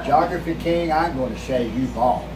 Geography King, I'm going to say you bald.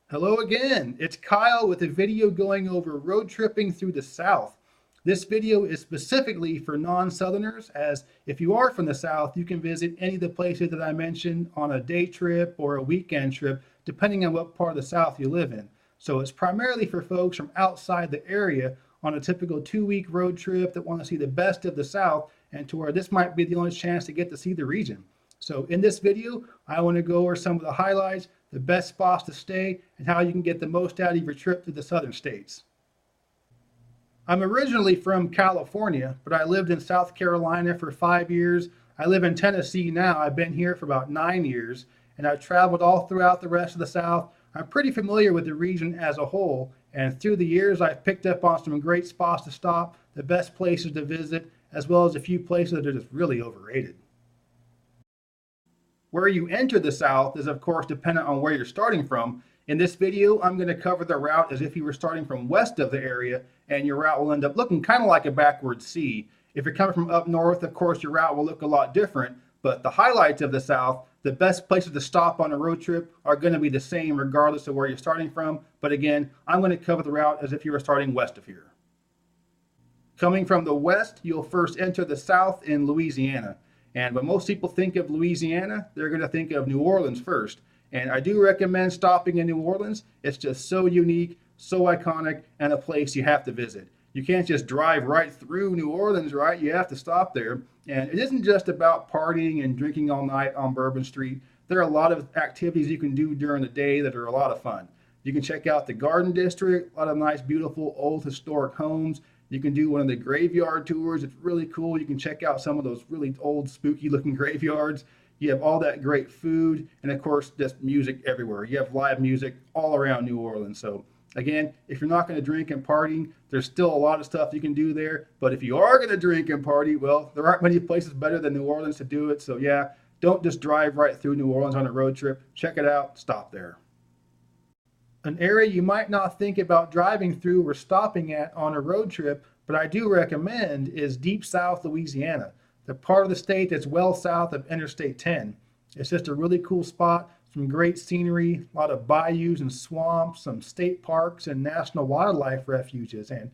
Hello again, it's Kyle with a video going over road tripping through the South. This video is specifically for non-Southerners, as if you are from the South, you can visit any of the places that I mentioned on a day trip or a weekend trip, depending on what part of the South you live in. So it's primarily for folks from outside the area on a typical 2-week road trip that want to see the best of the South, and to where this might be the only chance to get to see the region. So in this video, I want to go over some of the highlights, the best spots to stay, and how you can get the most out of your trip to the southern states. I'm originally from California, but I lived in South Carolina for 5 years. I live in Tennessee now. I've been here for about 9 years, and I've traveled all throughout the rest of the South. I'm pretty familiar with the region as a whole, and through the years I've picked up on some great spots to stop, the best places to visit, as well as a few places that are just really overrated. Where you enter the South is of course dependent on where you're starting from. In this video, I'm going to cover the route as if you were starting from west of the area, and your route will end up looking kind of like a backwards C. If you're coming from up north, of course your route will look a lot different, but the highlights of the South, the best places to stop on a road trip, are going to be the same regardless of where you're starting from. But again, I'm going to cover the route as if you were starting west of here. Coming from the west, you'll first enter the South in Louisiana. And when most people think of Louisiana, they're going to think of New Orleans first. And I do recommend stopping in New Orleans. It's just so unique, so iconic, and a place you have to visit. You can't just drive right through New Orleans, right? You have to stop there. And it isn't just about partying and drinking all night on Bourbon Street. There are a lot of activities you can do during the day that are a lot of fun. You can check out the Garden District, a lot of nice, beautiful, old historic homes. You can do one of the graveyard tours. It's really cool. You can check out some of those really old, spooky looking graveyards. You have all that great food, and of course, just music everywhere. You have live music all around New Orleans. So again, if you're not going to drink and party, there's still a lot of stuff you can do there. But if you are going to drink and party, well, there aren't many places better than New Orleans to do it. So yeah, don't just drive right through New Orleans on a road trip. Check it out, stop there. An area you might not think about driving through or stopping at on a road trip, but I do recommend, is Deep South Louisiana, the part of the state that's well south of Interstate 10. It's just a really cool spot, some great scenery, a lot of bayous and swamps, some state parks and national wildlife refuges. And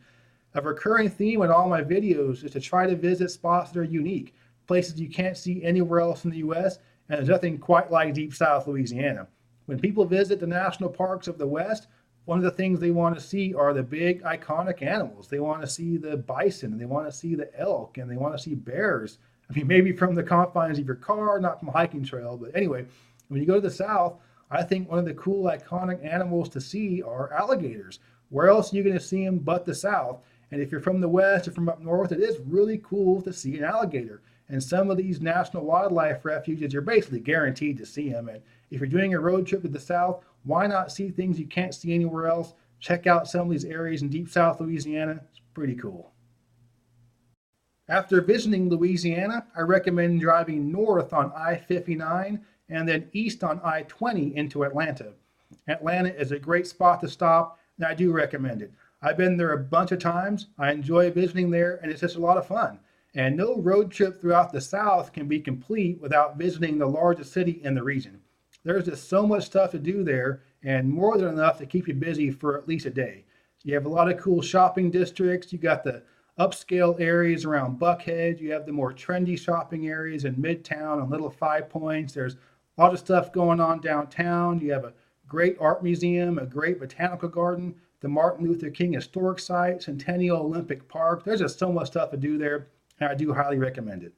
a recurring theme in all my videos is to try to visit spots that are unique, places you can't see anywhere else in the US, and there's nothing quite like Deep South Louisiana. When people visit the national parks of the West, one of the things they want to see are the big iconic animals. They want to see the bison, and they want to see the elk, and they want to see bears. I mean, maybe from the confines of your car, not from a hiking trail. But anyway, when you go to the South, I think one of the cool iconic animals to see are alligators. Where else are you going to see them but the South? And if you're from the West or from up north, it is really cool to see an alligator. And some of these national wildlife refuges, you're basically guaranteed to see them. And if you're doing a road trip to the South, why not see things you can't see anywhere else? Check out some of these areas in Deep South Louisiana. It's pretty cool. After visiting Louisiana, I recommend driving north on I-59 and then east on I-20 into Atlanta. Atlanta is a great spot to stop, and I do recommend it. I've been there a bunch of times. I enjoy visiting there, and it's just a lot of fun. And no road trip throughout the South can be complete without visiting the largest city in the region. There's just so much stuff to do there, and more than enough to keep you busy for at least a day. You have a lot of cool shopping districts. You got the upscale areas around Buckhead. You have the more trendy shopping areas in Midtown and Little Five Points. There's a lot of stuff going on downtown. You have a great art museum, a great botanical garden, the Martin Luther King Historic Site, Centennial Olympic Park. There's just so much stuff to do there, and I do highly recommend it.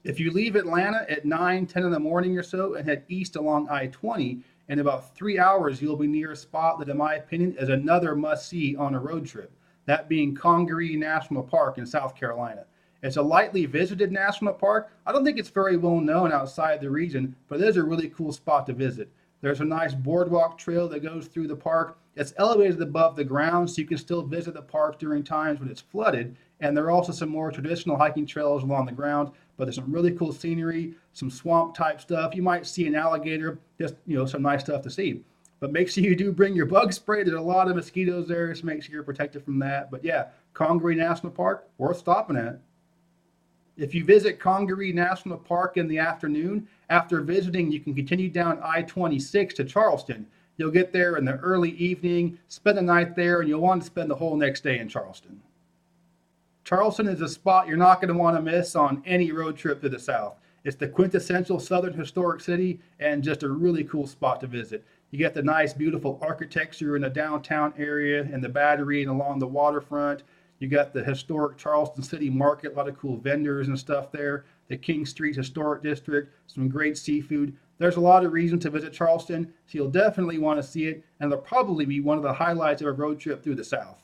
If you leave Atlanta at 9, 10 in the morning or so and head east along I-20, in about 3 hours you'll be near a spot that in my opinion is another must-see on a road trip, that being Congaree National Park in South Carolina. It's a lightly visited national park. I don't think it's very well known outside the region, but it is a really cool spot to visit. There's a nice boardwalk trail that goes through the park. It's elevated above the ground, so you can still visit the park during times when it's flooded. And there are also some more traditional hiking trails along the ground, but there's some really cool scenery, some swamp type stuff. You might see an alligator, just, some nice stuff to see. But make sure you do bring your bug spray. There's a lot of mosquitoes there, so make sure you're protected from that. But yeah, Congaree National Park, worth stopping at. If you visit Congaree National Park in the afternoon, after visiting, you can continue down I-26 to Charleston. You'll get there in the early evening, spend the night there, and you'll want to spend the whole next day in Charleston. Charleston is a spot you're not going to want to miss on any road trip to the South. It's the quintessential Southern historic city and just a really cool spot to visit. You get the nice, beautiful architecture in the downtown area and the Battery and along the waterfront. You got the historic Charleston City Market, a lot of cool vendors and stuff there. The King Street Historic District, some great seafood. There's a lot of reasons to visit Charleston, so you'll definitely want to see it, and it'll probably be one of the highlights of a road trip through the South.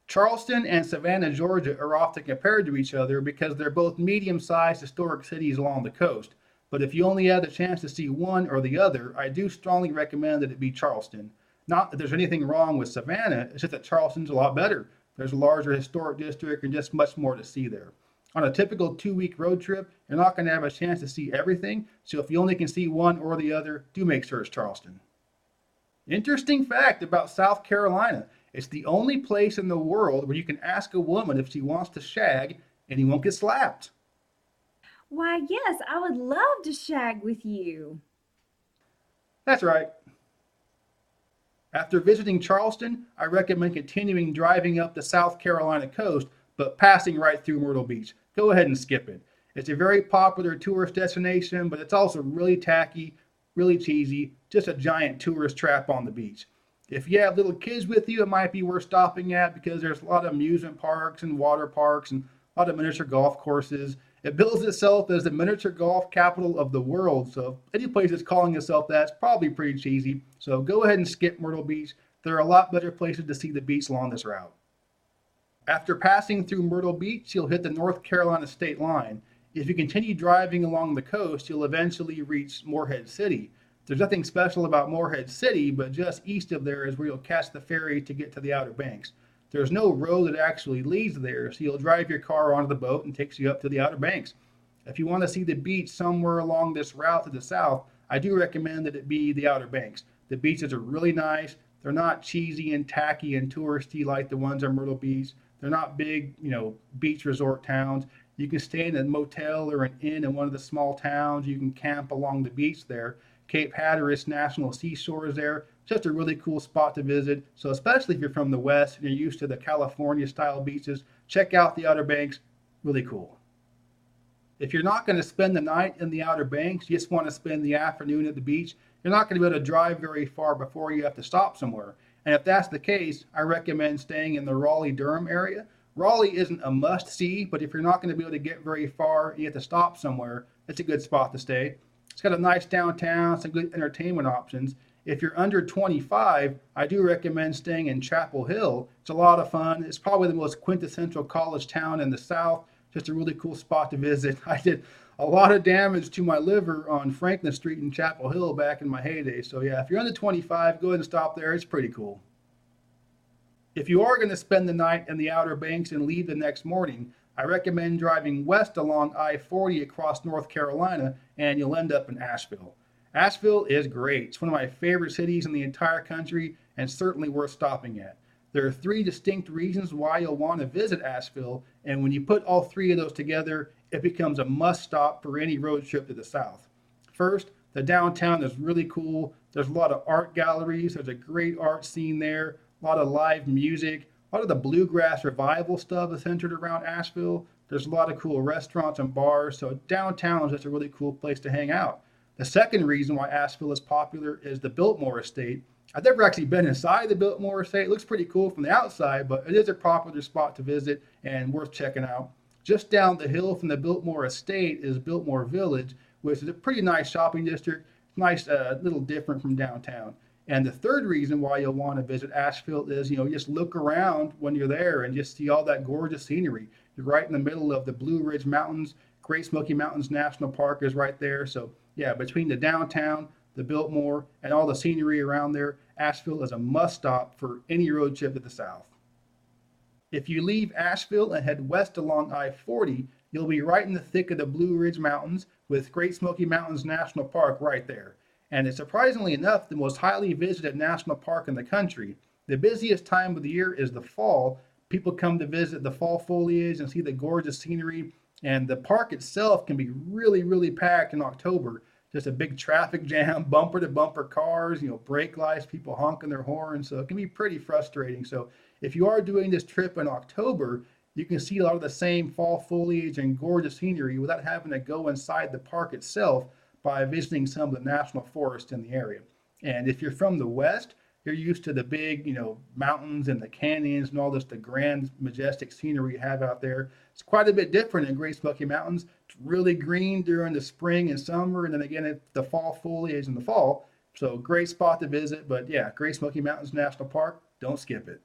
Charleston and Savannah, Georgia are often compared to each other because they're both medium-sized historic cities along the coast. But if you only had the chance to see one or the other, I do strongly recommend that it be Charleston. Not that there's anything wrong with Savannah, it's just that Charleston's a lot better. There's a larger historic district and just much more to see there. On a typical 2-week road trip, you're not going to have a chance to see everything, so if you only can see one or the other, do make sure it's Charleston. Interesting fact about South Carolina. It's the only place in the world where you can ask a woman if she wants to shag and you won't get slapped. Why, yes, I would love to shag with you. That's right. After visiting Charleston, I recommend continuing driving up the South Carolina coast, but passing right through Myrtle Beach. Go ahead and skip it. It's a very popular tourist destination, but it's also really tacky, really cheesy, just a giant tourist trap on the beach. If you have little kids with you, it might be worth stopping at because there's a lot of amusement parks and water parks and a lot of miniature golf courses. It bills itself as the miniature golf capital of the world, so any place that's calling itself that's probably pretty cheesy. So go ahead and skip Myrtle Beach. There are a lot better places to see the beach along this route. After passing through Myrtle Beach, you'll hit the North Carolina state line. If you continue driving along the coast, you'll eventually reach Morehead City. There's nothing special about Morehead City, but just east of there is where you'll catch the ferry to get to the Outer Banks. There's no road that actually leads there, so you'll drive your car onto the boat and it takes you up to the Outer Banks. If you want to see the beach somewhere along this route to the south, I do recommend that it be the Outer Banks. The beaches are really nice. They're not cheesy and tacky and touristy like the ones on Myrtle Beach. They're not big, beach resort towns. You can stay in a motel or an inn in one of the small towns. You can camp along the beach there. Cape Hatteras National Seashore is there. Just a really cool spot to visit. So especially if you're from the West and you're used to the California style beaches, check out the Outer Banks. Really cool. If you're not going to spend the night in the Outer Banks, you just want to spend the afternoon at the beach, you're not going to be able to drive very far before you have to stop somewhere. And if that's the case, I recommend staying in the Raleigh-Durham area. Raleigh isn't a must-see, but if you're not going to be able to get very far and you have to stop somewhere, it's a good spot to stay. It's got a nice downtown, some good entertainment options. If you're under 25, I do recommend staying in Chapel Hill. It's a lot of fun. It's probably the most quintessential college town in the South. Just a really cool spot to visit. I did a lot of damage to my liver on Franklin Street in Chapel Hill back in my heyday. So yeah, if you're under 25, go ahead and stop there. It's pretty cool. If you are going to spend the night in the Outer Banks and leave the next morning, I recommend driving west along I-40 across North Carolina, and you'll end up in Asheville. Asheville is great. It's one of my favorite cities in the entire country and certainly worth stopping at. There are 3 distinct reasons why you'll want to visit Asheville, and when you put all 3 of those together, it becomes a must stop for any road trip to the South. First, the downtown is really cool. There's a lot of art galleries. There's a great art scene there, a lot of live music. A lot of the bluegrass revival stuff is centered around Asheville. There's a lot of cool restaurants and bars, so downtown is just a really cool place to hang out. The second reason why Asheville is popular is the Biltmore Estate. I've never actually been inside the Biltmore Estate. It looks pretty cool from the outside, but it is a popular spot to visit and worth checking out. Just down the hill from the Biltmore Estate is Biltmore Village, which is a pretty nice shopping district. Nice, little different from downtown. And the third reason why you'll want to visit Asheville is, just look around when you're there and just see all that gorgeous scenery. You're right in the middle of the Blue Ridge Mountains. Great Smoky Mountains National Park is right there. So yeah, between the downtown, the Biltmore, and all the scenery around there, Asheville is a must stop for any road trip to the South. If you leave Asheville and head west along I-40, you'll be right in the thick of the Blue Ridge Mountains with Great Smoky Mountains National Park right there. and it's surprisingly enough the most highly visited national park in the country. The busiest time of the year is the fall. People come to visit the fall foliage and see the gorgeous scenery, and the park itself can be really, really packed in October. Just a big traffic jam, bumper to bumper cars, brake lights, people honking their horns. So it can be pretty frustrating. So if you are doing this trip in October, you can see a lot of the same fall foliage and gorgeous scenery without having to go inside the park itself by visiting some of the national forests in the area. And if you're from the West, you're used to the big, mountains and the canyons and all this, the grand, majestic scenery you have out there. It's quite a bit different in Great Smoky Mountains. It's really green during the spring and summer, and then again, it's the fall foliage in the fall. So great spot to visit, but yeah, Great Smoky Mountains National Park, don't skip it.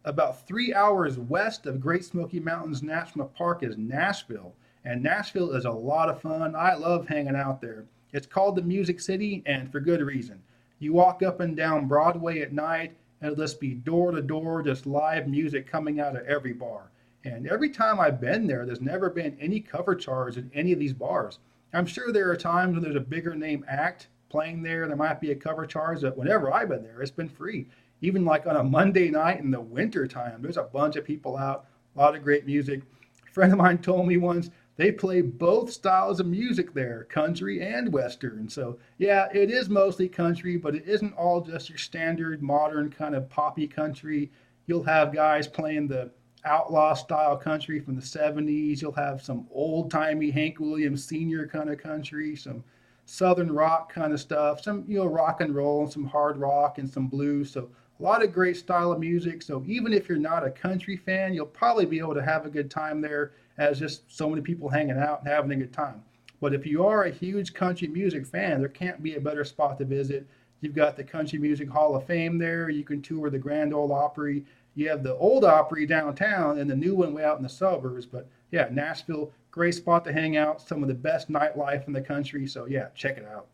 About 3 hours west of Great Smoky Mountains National Park is Nashville, and Nashville is a lot of fun. I love hanging out there. It's called the Music City, and for good reason. You walk up and down Broadway at night, and it'll just be door to door, just live music coming out of every bar. And every time I've been there, there's never been any cover charge at any of these bars. I'm sure there are times when there's a bigger name act playing there, there might be a cover charge, but whenever I've been there, it's been free. Even like on a Monday night in the winter time, there's a bunch of people out, a lot of great music. A friend of mine told me once they play both styles of music there, country and western. So yeah, it is mostly country, but it isn't all just your standard modern kind of poppy country. You'll have guys playing the outlaw style country from the 70s. You'll have some old timey Hank Williams Sr. kind of country, some southern rock kind of stuff, some rock and roll, and some hard rock and some blues. So a lot of great style of music. So even if you're not a country fan, you'll probably be able to have a good time there, as just so many people hanging out and having a good time. But if you are a huge country music fan, there can't be a better spot to visit. You've got the Country Music Hall of Fame there. You can tour the Grand Ole Opry. You have the old Opry downtown and the new one way out in the suburbs. But yeah, Nashville, great spot to hang out. Some of the best nightlife in the country. So yeah, check it out.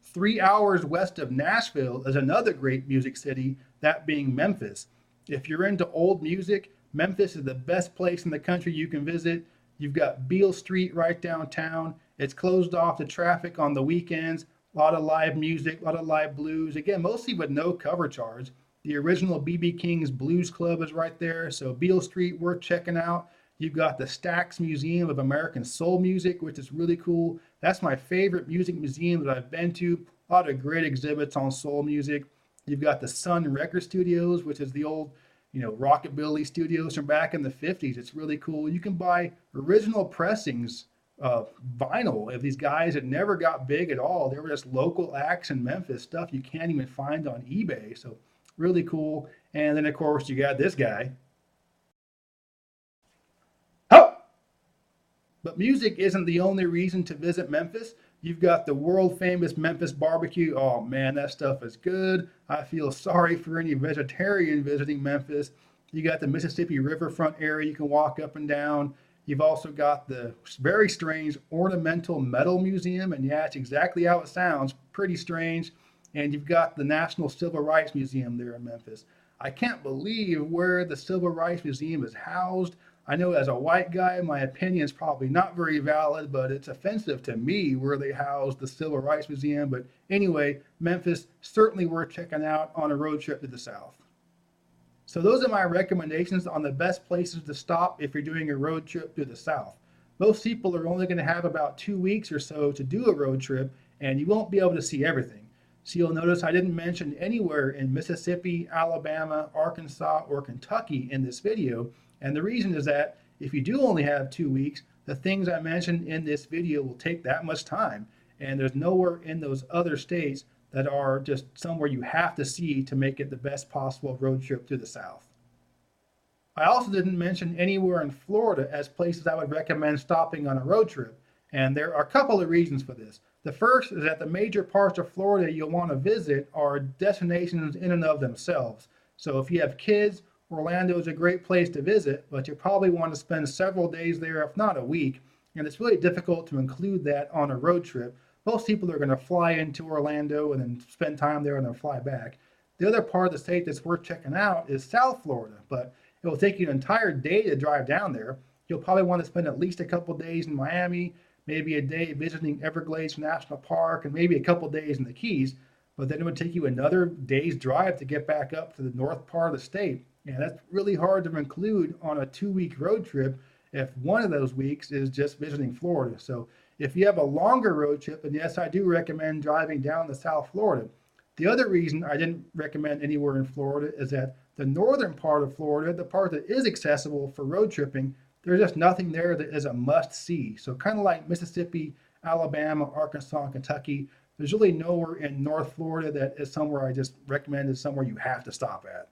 3 hours west of Nashville is another great music city, that being Memphis. If you're into old music, Memphis is the best place in the country you can visit. You've got Beale Street right downtown. It's closed off to traffic on the weekends. A lot of live music, a lot of live blues. Again, mostly with no cover charge. The original B.B. King's Blues Club is right there, so Beale Street worth checking out. You've got the Stax Museum of American Soul Music, which is really cool. That's my favorite music museum that I've been to. A lot of great exhibits on soul music. You've got the Sun Record Studios, which is the old rockabilly studios from back in the 50s. It's really cool. You can buy original pressings of vinyl of these guys that never got big at all. They were just local acts in Memphis, stuff you can't even find on eBay. So really cool. And then of course you got this guy. Oh! But music isn't the only reason to visit Memphis. You've got the world famous Memphis barbecue. Oh man, that stuff is good. I feel sorry for any vegetarian visiting Memphis. You got the Mississippi riverfront area you can walk up and down. You've also got the very strange ornamental metal museum, and yeah, it's exactly how it sounds, pretty strange. And you've got the National Civil Rights Museum there in Memphis. I can't believe where the Civil Rights Museum is housed. I know as a white guy, my opinion is probably not very valid, but it's offensive to me where they house the Civil Rights Museum. But anyway, Memphis, certainly worth checking out on a road trip to the South. So those are my recommendations on the best places to stop if you're doing a road trip to the South. Most people are only going to have about 2 weeks or so to do a road trip, and you won't be able to see everything. So you'll notice I didn't mention anywhere in Mississippi, Alabama, Arkansas, or Kentucky in this video. And the reason is that if you do only have 2 weeks, the things I mentioned in this video will take that much time. And there's nowhere in those other states that are just somewhere you have to see to make it the best possible road trip to the South. I also didn't mention anywhere in Florida as places I would recommend stopping on a road trip. And there are a couple of reasons for this. The first is that the major parts of Florida you'll want to visit are destinations in and of themselves. So if you have kids, Orlando is a great place to visit, but you probably want to spend several days there, if not a week, and it's really difficult to include that on a road trip. Most people are going to fly into Orlando and then spend time there and then fly back. The other part of the state that's worth checking out is South Florida, but it will take you an entire day to drive down there. You'll probably want to spend at least a couple days in Miami, maybe a day visiting Everglades National Park, and maybe a couple days in the Keys. But then it would take you another day's drive to get back up to the north part of the state. And that's really hard to include on a 2-week road trip if one of those weeks is just visiting Florida. So if you have a longer road trip, then yes, I do recommend driving down to South Florida. The other reason I didn't recommend anywhere in Florida is that the northern part of Florida, the part that is accessible for road tripping, there's just nothing there that is a must-see. So kind of like Mississippi, Alabama, Arkansas, Kentucky, there's really nowhere in North Florida that is somewhere I just recommend is somewhere you have to stop at.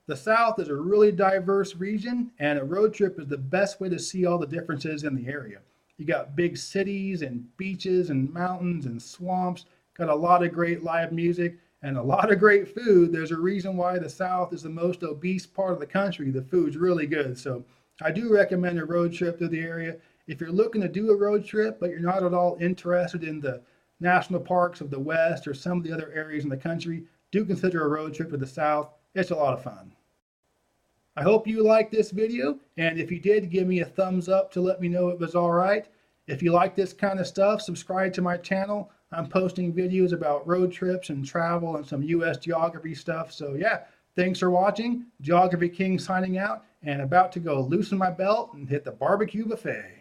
The South is a really diverse region, and a road trip is the best way to see all the differences in the area. You got big cities and beaches and mountains and swamps, got a lot of great live music and a lot of great food. There's a reason why the South is the most obese part of the country. The food's really good. So I do recommend a road trip to the area. If you're looking to do a road trip, but you're not at all interested in the national parks of the West or some of the other areas in the country, do consider a road trip to the South. It's a lot of fun. I hope you liked this video, and if you did, give me a thumbs up to let me know it was all right. If you like this kind of stuff, subscribe to my channel. I'm posting videos about road trips and travel and some U.S. geography stuff. So yeah, thanks for watching. Geography King signing out, and about to go loosen my belt and hit the barbecue buffet.